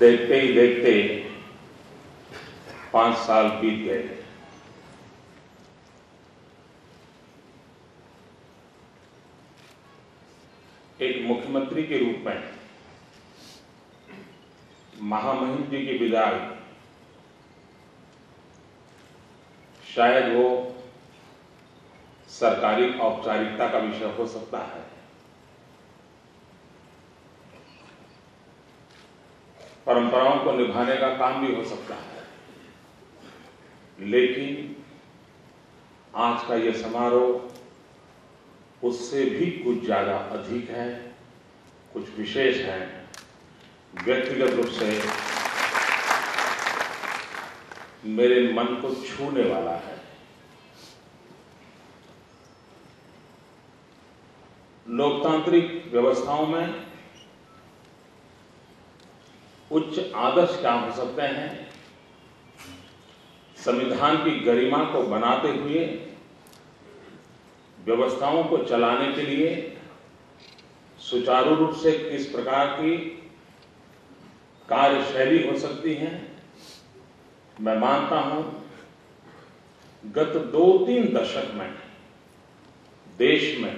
देखते ही देखते 5 साल बीत गए। एक मुख्यमंत्री के रूप में महामहिम जी की विदाई शायद वो सरकारी औपचारिकता का विषय हो सकता है, परंपराओं को निभाने का काम भी हो सकता है, लेकिन आज का यह समारोह उससे भी कुछ ज्यादा अधिक है, कुछ विशेष है, व्यक्तिगत रूप से मेरे मन को छूने वाला है। लोकतांत्रिक व्यवस्थाओं में उच्च आदर्श क्या हो सकते हैं? संविधान की गरिमा को बनाते हुए व्यवस्थाओं को चलाने के लिए सुचारू रूप से किस प्रकार की कार्यशैली हो सकती है। मैं मानता हूं गत 2-3 दशक में देश में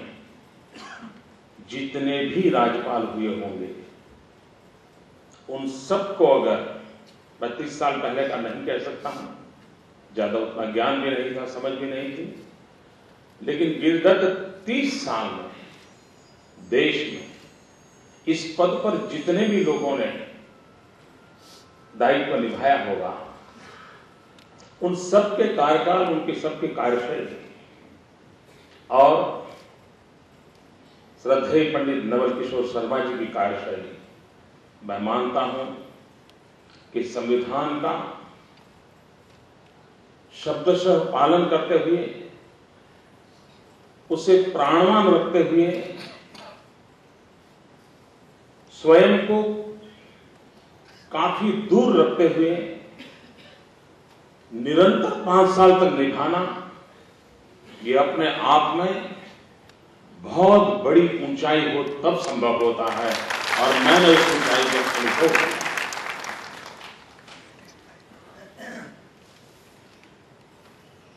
जितने भी राज्यपाल हुए होंगे उन सबको, अगर 32 साल पहले का नहीं कह सकता हूं, ज्यादा उतना ज्ञान भी नहीं था, समझ भी नहीं थी, लेकिन विगत 30 साल में देश में इस पद पर जितने भी लोगों ने दायित्व निभाया होगा उन सबके कार्यकाल, उनके सबके कार्यशैली और श्रद्धेय पंडित नवल किशोर शर्मा जी की कार्यशैली, मैं मानता हूं कि संविधान का शब्दशः पालन करते हुए, उसे प्राणवान रखते हुए, स्वयं को काफी दूर रखते हुए निरंतर 5 साल तक निभाना, ये अपने आप में बहुत बड़ी ऊंचाई हो तब संभव होता है, और मैंने उस ऊंचाई को अनुभव किया।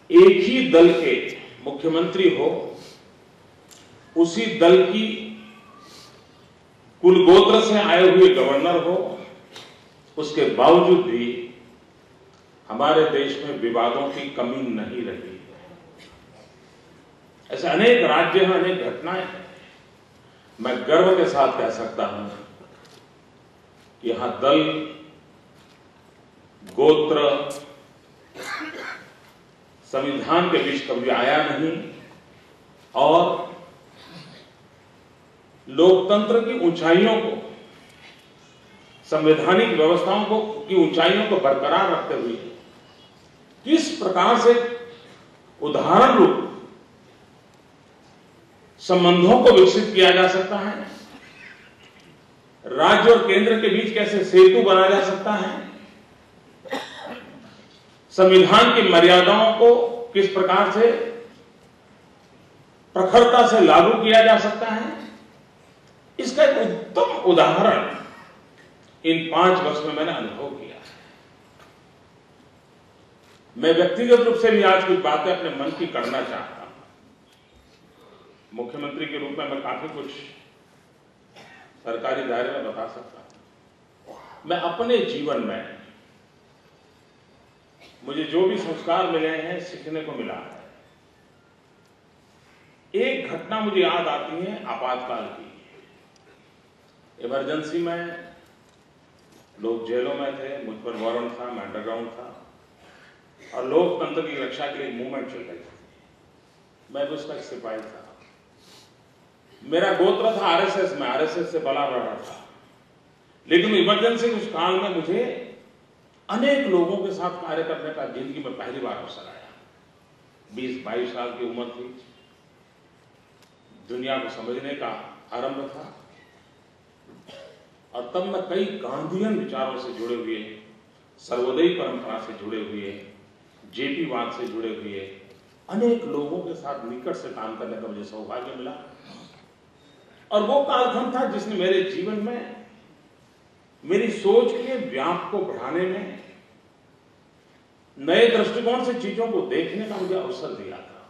एक ही दल के मुख्यमंत्री हो, उसी दल की कुल गोत्र से आए हुए गवर्नर हो, उसके बावजूद भी हमारे देश में विवादों की कमी नहीं रही। ऐसे अनेक राज्य हैं, अनेक घटनाएं हैं। मैं गर्व के साथ कह सकता हूं कि यहां दल, गोत्र, संविधान के बीच कभी आया नहीं, और लोकतंत्र की ऊंचाइयों को, संवैधानिक व्यवस्थाओं को की ऊंचाइयों को बरकरार रखते हुए किस प्रकार से उदाहरण रूप संबंधों को विकसित किया जा सकता है, राज्य और केंद्र के बीच कैसे सेतु बनाया जा सकता है, संविधान की मर्यादाओं को किस प्रकार से प्रखरता से लागू किया जा सकता है, इसका एक उत्तम उदाहरण इन 5 वर्ष में मैंने अनुभव किया है। मैं व्यक्तिगत रूप से भी आज कुछ बातें अपने मन की करना चाहता हूं। मुख्यमंत्री के रूप में मैं काफी कुछ सरकारी दायरे में बता सकता हूं। मैं अपने जीवन में मुझे जो भी संस्कार मिले हैं, सीखने को मिला है। एक घटना मुझे याद आती है आपातकाल की। इमरजेंसी में लोग जेलों में थे, मुझ पर वारंट था, मैं अंडरग्राउंड था, और लोकतंत्र की रक्षा के लिए मूवमेंट चल रही थी। मैं भी उसका एक सिपाही था। मेरा गोत्र था आरएसएस में, आरएसएस से बला रहा था, लेकिन इमरजेंसी उस काल में मुझे अनेक लोगों के साथ कार्य करने का जिंदगी में पहली बार अवसर आया। 20-22 साल की उम्र थी, दुनिया को समझने का आरंभ था, और तब मैं कई गांधीयन विचारों से जुड़े हुए, सर्वोदयी परंपरा से जुड़े हुए, जेपीवाद से जुड़े हुए अनेक लोगों के साथ निकट से काम करने का मुझे सौभाग्य मिला। और वो कालखंड था जिसने मेरे जीवन में मेरी सोच के व्याप को बढ़ाने में, नए दृष्टिकोण से चीजों को देखने का मुझे अवसर दिया था।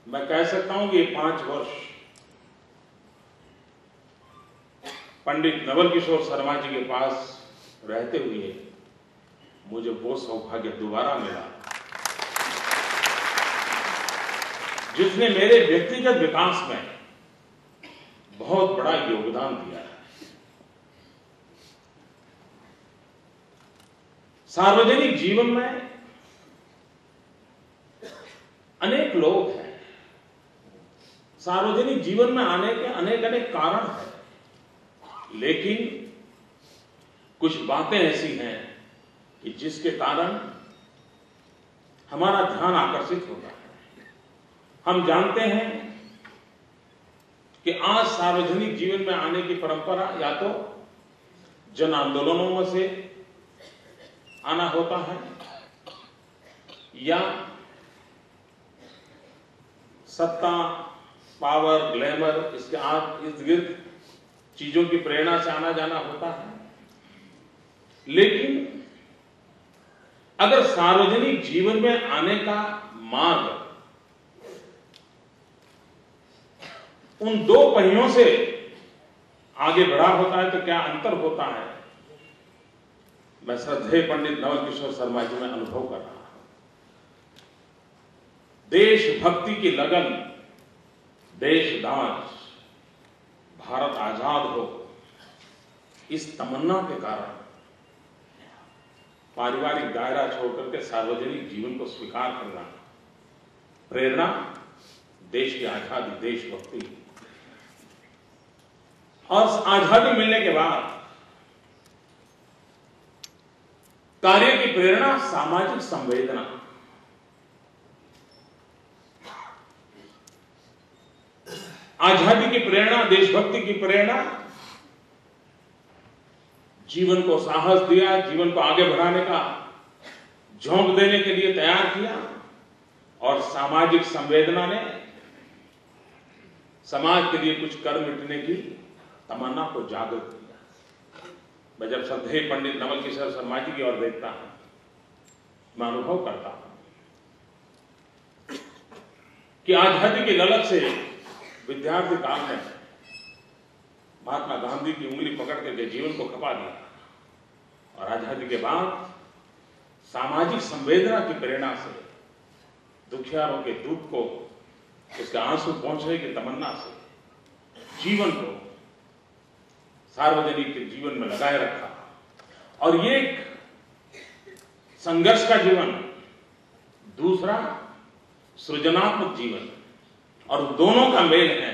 मैं कह सकता हूं कि ये 5 वर्ष पंडित नवल किशोर शर्मा जी के पास रहते हुए मुझे वो सौभाग्य दोबारा मिला जिसने मेरे व्यक्तिगत विकास में बहुत बड़ा योगदान दिया है। सार्वजनिक जीवन में अनेक लोग हैं, सार्वजनिक जीवन में आने के अनेक अनेक कारण हैं, लेकिन कुछ बातें ऐसी हैं कि जिसके कारण हमारा ध्यान आकर्षित होता है। हम जानते हैं कि आज सार्वजनिक जीवन में आने की परंपरा या तो जन आंदोलनों में से आना होता है या सत्ता, पावर, ग्लैमर, इसके इर्द गिर्द चीजों की प्रेरणा से आना जाना होता है। लेकिन अगर सार्वजनिक जीवन में आने का मार्ग उन 2 पहियों से आगे बढ़ा होता है तो क्या अंतर होता है, मैं श्रद्धेय पंडित नवल किशोर शर्मा जी में अनुभव कर रहा हूं। देशभक्ति की लगन, देशदाज, भारत आजाद हो, इस तमन्ना के कारण पारिवारिक दायरा छोड़कर के सार्वजनिक जीवन को स्वीकार करना, प्रेरणा देश की आजादी, देशभक्ति, और आजादी मिलने के बाद कार्य की प्रेरणा, सामाजिक संवेदना। आजादी की प्रेरणा, देशभक्ति की प्रेरणा जीवन को साहस दिया, जीवन को आगे बढ़ाने का झोंक देने के लिए तैयार किया, और सामाजिक संवेदना ने समाज के लिए कुछ कर मिटने की तमन्ना को जागृत किया। मैं जब श्रद्धेय पंडित नवल किशोर शर्मा जी की ओर देखता हूं, मैं अनुभव करता हूं कि आजादी की ललक से विद्यार्थी काल में महात्मा गांधी की उंगली पकड़ करके जीवन को खपा दिया, और आजादी के बाद सामाजिक संवेदना की प्रेरणा से दुखियारों के दुख को, उसके आंसू पहुंचने की तमन्ना से जीवन को सार्वजनिक के जीवन में लगाए रखा। और ये एक संघर्ष का जीवन, दूसरा सृजनात्मक जीवन, और दोनों का मेल है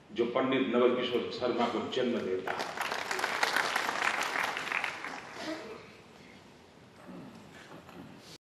जो पंडित नवल किशोर शर्मा को जन्म देता है।